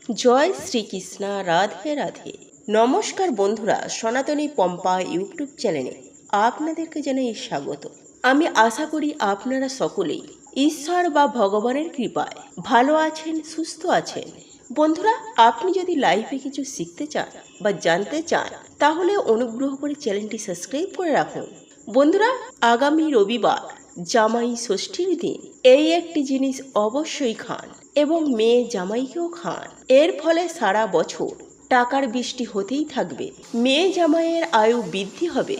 জয় শ্রীকৃষ্ণ, রাধে রাধে। নমস্কার বন্ধুরা, সনাতনী পম্পা ইউটিউব চ্যানেলে আপনাদেরকে জানাই স্বাগত। আমি আশা করি আপনারা সকলেই ঈশ্বর বা ভগবানের কৃপায় ভালো আছেন, সুস্থ আছেন। বন্ধুরা, আপনি যদি লাইফে কিছু শিখতে চান বা জানতে চান তাহলে অনুগ্রহ করে চ্যানেলটি সাবস্ক্রাইব করে রাখুন। বন্ধুরা, আগামী রবিবার জামাই ষষ্ঠীর দিন এই একটি জিনিস অবশ্যই খান এবং মেয়ে জামাইকেও খান। এর ফলে সারা বছর টাকার বৃষ্টি হতেই থাকবে, মেয়ে জামাইয়ের আয়ু বৃদ্ধি হবে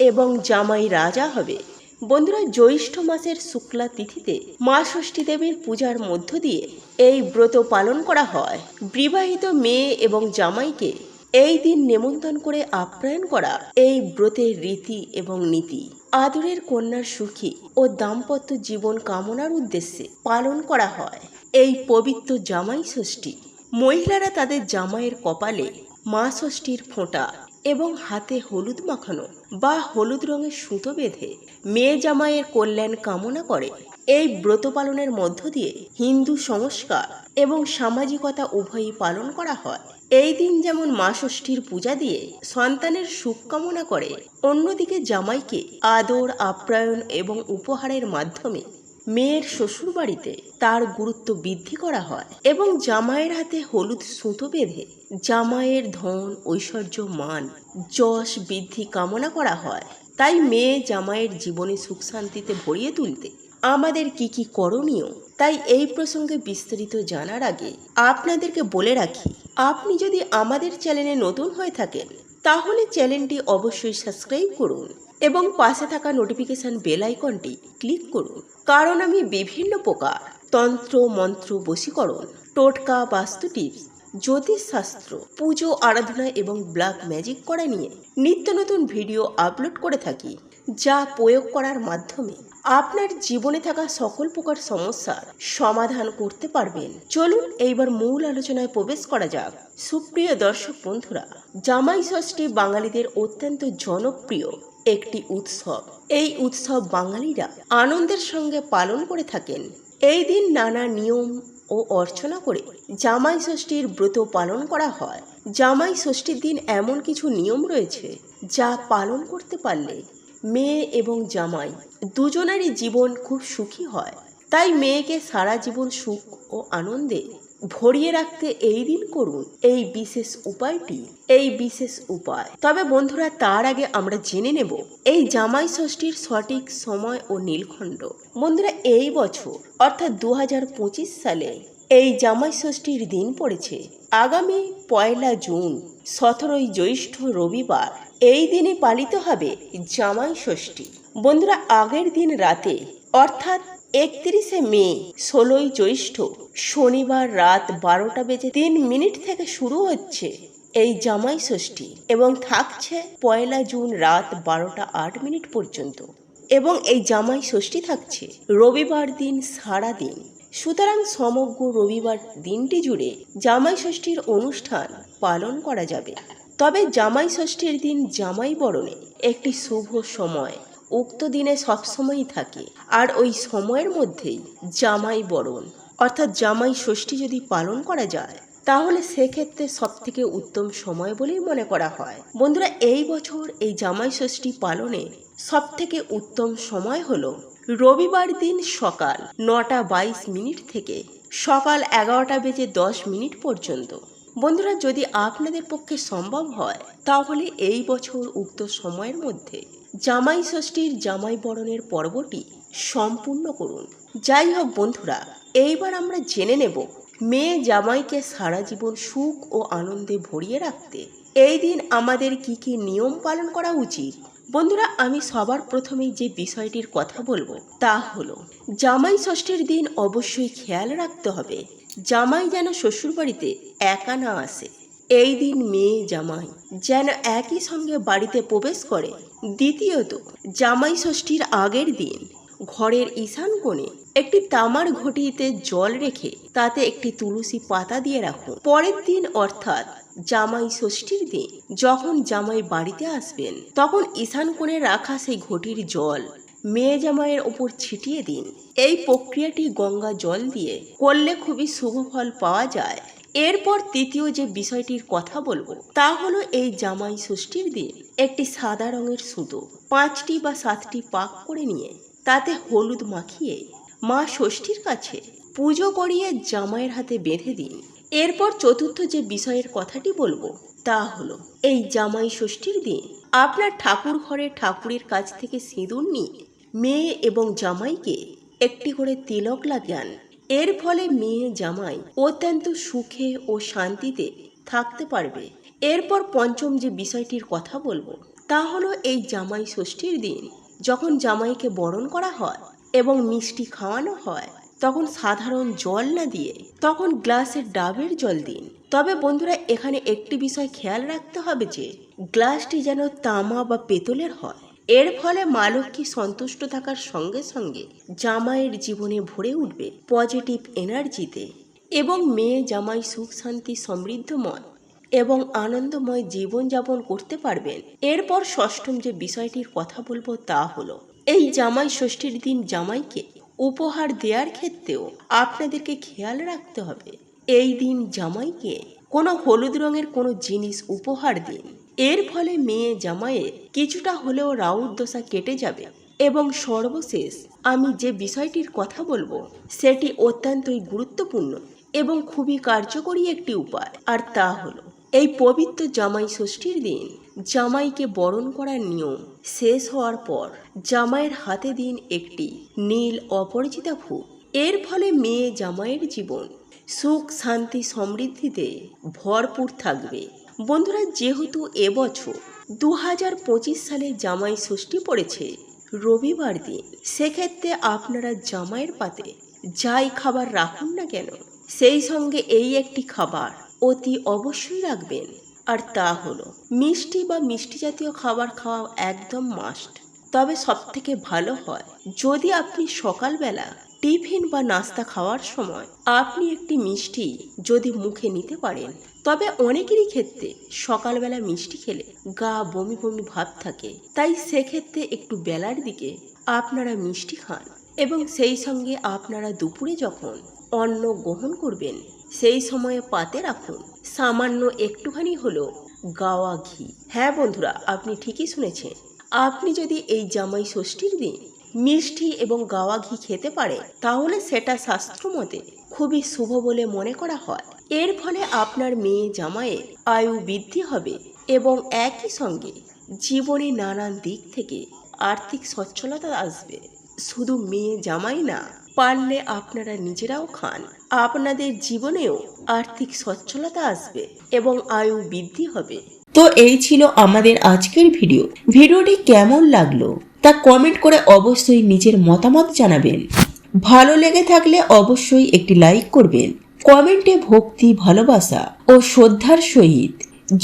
এবং জামাই রাজা হবে। বন্ধুরা, জ্যৈষ্ঠ মাসের শুক্লা তিথিতে মা ষষ্ঠী দেবীর পূজার মধ্য দিয়ে এই ব্রত পালন করা হয়। বিবাহিত মেয়ে এবং জামাইকে এই দিন নেমন্তন্ন করে আপ্যায়ন করা এই ব্রতের রীতি এবং নীতি আদরের কন্যার সুখী ও দাম্পত্য জীবন কামনার উদ্দেশ্যে পালন করা হয়। এই পবিত্র জামাই ষষ্ঠী মহিলারা তাদের জামাইয়ের কপালে মা ষষ্ঠীর ফোঁটা এবং হাতে হলুদ মাখানো বা হলুদ রঙের সুতো বেঁধে মেয়ে জামাইয়ের কল্যাণ কামনা করে। এই ব্রত পালনের মধ্য দিয়ে হিন্দু সংস্কার এবং সামাজিকতা উভয়ই পালন করা হয়। এই দিন যেমন মা ষষ্ঠীর পূজা দিয়ে সন্তানের সুখ কামনা করে, অন্যদিকে জামাইকে আদর আপ্যায়ন এবং উপহারের মাধ্যমে মেয়ের শ্বশুর বাড়িতে তার গুরুত্ব বৃদ্ধি করা হয় এবং জামাইয়ের হাতে হলুদ সুতো বেঁধে জামাইয়ের ধন, ঐশ্বর্য, মান, যশ বৃদ্ধি কামনা করা হয়। তাই মেয়ে জামাইয়ের জীবনে সুখ শান্তিতে ভরিয়ে তুলতে আমাদের কি কি করণীয়, তাই এই প্রসঙ্গে বিস্তারিত জানার আগে আপনাদেরকে বলে রাখি, আপনি যদি আমাদের চ্যানেলে নতুন হয়ে থাকেন তাহলে চ্যানেলটি অবশ্যই সাবস্ক্রাইব করুন এবং পাশে থাকা নোটিফিকেশন বেল আইকনটি ক্লিক করুন, কারণ আমি বিভিন্ন প্রকার তন্ত্র, মন্ত্র, বশীকরণ, টোটকা, বাস্তু টিপস, জ্যোতিষশাস্ত্র, পুজো, আরাধনা এবং ব্ল্যাক ম্যাজিক করা নিয়ে নিত্য নতুন ভিডিও আপলোড করে থাকি, যা প্রয়োগ করার মাধ্যমে আপনার জীবনে থাকা সকল প্রকার সমস্যার সমাধান করতে পারবেন। চলুন এইবার মূল আলোচনায় প্রবেশ করা যাক। সুপ্রিয় দর্শক বন্ধুরা, জামাই ষষ্ঠী বাঙালিদের অত্যন্ত জনপ্রিয় একটি উৎসব। এই উৎসব বাঙালিরা আনন্দের সঙ্গে পালন করে থাকেন। এই দিন নানা নিয়ম ও অর্চনা করে জামাই ষষ্ঠীর ব্রত পালন করা হয়। জামাই ষষ্ঠীর দিন এমন কিছু নিয়ম রয়েছে যা পালন করতে পারলে মেয়ে এবং জামাই দুজনেরই জীবন খুব সুখী হয়। তাই মেয়েকে সারা জীবন সুখ ও আনন্দে ভরিয়ে রাখতে এই দিন করুন এই বিশেষ উপায়। তবে বন্ধুরা, তার আগে আমরা জেনে নেব এই জামাই ষষ্ঠীর সঠিক সময় ও নীলখণ্ড। বন্ধুরা, এই বছর অর্থাৎ 2025 সালে এই জামাই ষষ্ঠীর দিন পড়েছে আগামী 1 জুন, 17 জ্যৈষ্ঠ রবিবার। এই দিনে পালিত হবে জামাই ষষ্ঠী। বন্ধুরা, আগের দিন রাতে অর্থাৎ 31 মে, 16 জ্যৈষ্ঠ শনিবার রাত 12:03 থেকে শুরু হচ্ছে এই জামাই ষষ্ঠী এবং থাকছে 1 জুন রাত 12:08 পর্যন্ত। এবং এই জামাই ষষ্ঠী থাকছে রবিবার দিন সারা দিন। সুতরাং সমগ্র রবিবার দিনটি জুড়ে জামাই ষষ্ঠীর অনুষ্ঠান পালন করা যাবে। তবে জামাই ষষ্ঠীর দিন জামাই বরণে একটি শুভ সময় উক্ত দিনে সবসময়ই থাকে, আর ওই সময়ের মধ্যেই জামাই বরণ অর্থাৎ জামাই ষষ্ঠী যদি পালন করা যায় তাহলে সেক্ষেত্রে সবথেকে উত্তম সময় বলেই মনে করা হয়। বন্ধুরা, এই বছর এই জামাই ষষ্ঠী পালনে সবথেকে উত্তম সময় হলো রবিবার দিন সকাল 9:22 থেকে সকাল 11:10 পর্যন্ত। বন্ধুরা, যদি আপনাদের পক্ষে সম্ভব হয় তাহলে এই বছর উক্ত সময়ের মধ্যে জামাই ষষ্ঠীর জামাই বরণের পর্বটি সম্পূর্ণ করুন। যাই হোক বন্ধুরা, এইবার আমরা জেনে নেব মেয়ে জামাইকে সারা জীবন সুখ ও আনন্দে ভরিয়ে রাখতে এই দিন আমাদের কি কি নিয়ম পালন করা উচিত। বন্ধুরা, আমি সবার প্রথমেই যে বিষয়টির কথা বলবো তা হলো জামাই ষষ্ঠীর দিন অবশ্যই খেয়াল রাখতে হবে জামাই যেন শ্বশুরবাড়িতে একা না আসে। এই দিন মেয়ে জামাই যেন একই সঙ্গে বাড়িতে প্রবেশ করে। দ্বিতীয়ত, জামাই ষষ্ঠীর আগের দিন ঘরের ঈশান কোণে একটি তামার ঘটিতে জল রেখে তাতে একটি তুলসী পাতা দিয়ে রাখুন। পরের দিন অর্থাৎ জামাই ষষ্ঠীর দিন যখন জামাই বাড়িতে আসবেন তখন ঈশান কোণে রাখা সেই ঘটির জল মেয়ে জামাইয়ের ওপর ছিটিয়ে দিন। এই প্রক্রিয়াটি গঙ্গা জল দিয়ে করলে খুবই শুভ ফল পাওয়া যায় এরপর তৃতীয় যে বিষয়টির কথা বলবো তা হলো এই জামাই ষষ্ঠীর দিন একটি সাদা রঙের সুতো 5টি বা 7টি পাক করে নিয়ে তাতে হলুদ মাখিয়ে মা ষষ্ঠীর কাছে পুজো করিয়ে জামাইয়ের হাতে বেঁধে দিন। এরপর চতুর্থ যে বিষয়ের কথাটি বলবো তা হলো এই জামাই ষষ্ঠীর দিন আপনার ঠাকুর ঘরে ঠাকুরের কাছ থেকে সিঁদুর নিয়ে মেয়ে এবং জামাইকে একটি করে তিলক লাগান। এর ফলে মেয়ে জামাই অত্যন্ত সুখে ও শান্তিতে থাকতে পারবে। এরপর পঞ্চম যে বিষয়টির কথা বলবো তা হলো এই জামাই ষষ্ঠীর দিন যখন জামাইকে বরণ করা হয় এবং মিষ্টি খাওয়ানো হয় তখন সাধারণ জল না দিয়ে তখন গ্লাসের ডাবের জল দিন। তবে বন্ধুরা এখানে একটি বিষয় খেয়াল রাখতে হবে যে গ্লাসটি যেন তামা বা পেতলের হয়। এর ফলে মা লক্ষ্মী সন্তুষ্ট থাকার সঙ্গে সঙ্গে জামাইয়ের জীবনে ভরে উঠবে পজিটিভ এনার্জিতে এবং মেয়ে জামাই সুখ শান্তি সমৃদ্ধময় এবং আনন্দময় জীবনযাপন করতে পারবেন। এরপর ষষ্ঠম যে বিষয়টির কথা বলবো তা হলো এই জামাই ষষ্ঠীর দিন জামাইকে উপহার দেওয়ার ক্ষেত্রেও আপনাদেরকে খেয়াল রাখতে হবে। এই দিন জামাইকে কোনো হলুদ রঙের কোনো জিনিস উপহার দিন। এর ফলে মেয়ে জামাইয়ের কিছুটা হলেও রাউর দশা কেটে যাবে। এবং সর্বশেষ আমি যে বিষয়টির কথা বলবো সেটি অত্যন্তই গুরুত্বপূর্ণ এবং খুবই কার্যকরী একটি উপায়, আর তা হলো এই পবিত্র জামাই ষষ্ঠীর দিন জামাইকে বরণ করার নিয়ম শেষ হওয়ার পর জামাইয়ের হাতে দিন একটি নীল অপরাজিতা ফুল। এর ফলে মেয়ে জামাইয়ের জীবন সুখ শান্তি সমৃদ্ধিতে ভরপুর থাকবে। বন্ধুরা যেহেতু এবছর 2025 সালে জামাই ষষ্ঠী পড়েছে রবিবার দিন, সেক্ষেত্রে আপনারা জামাইয়ের পাতে যাই খাবার রাখুন না কেন সেই সঙ্গে এই একটি খাবার অতি অবশ্যই রাখবেন, আর তা হলো মিষ্টি বা মিষ্টি জাতীয় খাবার খাওয়া একদম মাস্ট। তবে সবথেকে ভালো হয় যদি আপনি সকালবেলা টিফিন বা নাস্তা খাওয়ার সময় আপনি একটি মিষ্টি যদি মুখে নিতে পারেন। তবে অনেকেরই ক্ষেত্রে সকালবেলা মিষ্টি খেলে গা বমি বমি ভাব থাকে, তাই সেক্ষেত্রে একটু বেলার দিকে আপনারা মিষ্টি খান এবং সেই সঙ্গে আপনারা দুপুরে যখন অন্ন গ্রহণ করবেন সেই সময়ে পাতে রাখুন সামান্য একটুখানি হলো গাওয়া ঘি। হ্যাঁ বন্ধুরা, আপনি ঠিকই শুনেছেন। আপনি যদি এই জামাই ষষ্ঠীর দিন মিষ্টি এবং গাওয়া ঘি খেতে পারে তাহলে সেটা শাস্ত্রমতে খুবই শুভ বলে মনে করা হয়। এর ফলে আপনার মেয়ে জামাইয়ের আয়ু বৃদ্ধি হবে এবং একই সঙ্গে জীবনে নানান দিক থেকে আর্থিক সচ্ছলতা আসবে। শুধু মেয়ে জামাই না, পারলে আপনারা নিজেরাও খান, আপনাদের জীবনেও আর্থিক সচ্ছলতা আসবে এবং আয়ু বৃদ্ধি হবে। তো এই ছিল আমাদের আজকের ভিডিওটি কেমন লাগলো তা কমেন্ট করে অবশ্যই নিজের মতামত জানাবেন। ভালো লেগে থাকলে অবশ্যই একটি লাইক করবেন। কমেন্টে ভক্তি ভালোবাসা ও শ্রদ্ধার সহিত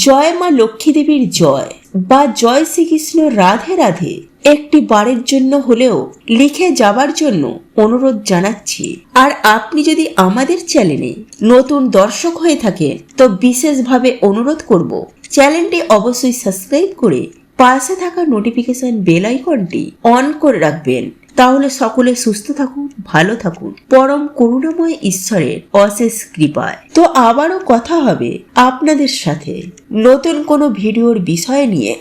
জয় মা লক্ষ্মী দেবীর জয় বা জয় শ্রীকৃষ্ণ রাধে রাধে একটি বারের জন্য হলেও লিখে যাবার জন্য অনুরোধ জানাচ্ছি। আর আপনি যদি আমাদের চ্যানেলে নতুন দর্শক হয়ে থাকেন তো বিশেষভাবে অনুরোধ করব চ্যানেলটি অবশ্যই সাবস্ক্রাইব করে পাশে থাকা নোটিফিকেশন বেল আইকনটি অন করে রাখবেন। তাহলে সকলে সুস্থ থাকুন, ভালো থাকুন, পরম করুণাময় ঈশ্বরের অশেষ কৃপায়। তো আবারও কথা হবে আপনাদের সাথে নতুন কোনো ভিডিওর বিষয় নিয়ে।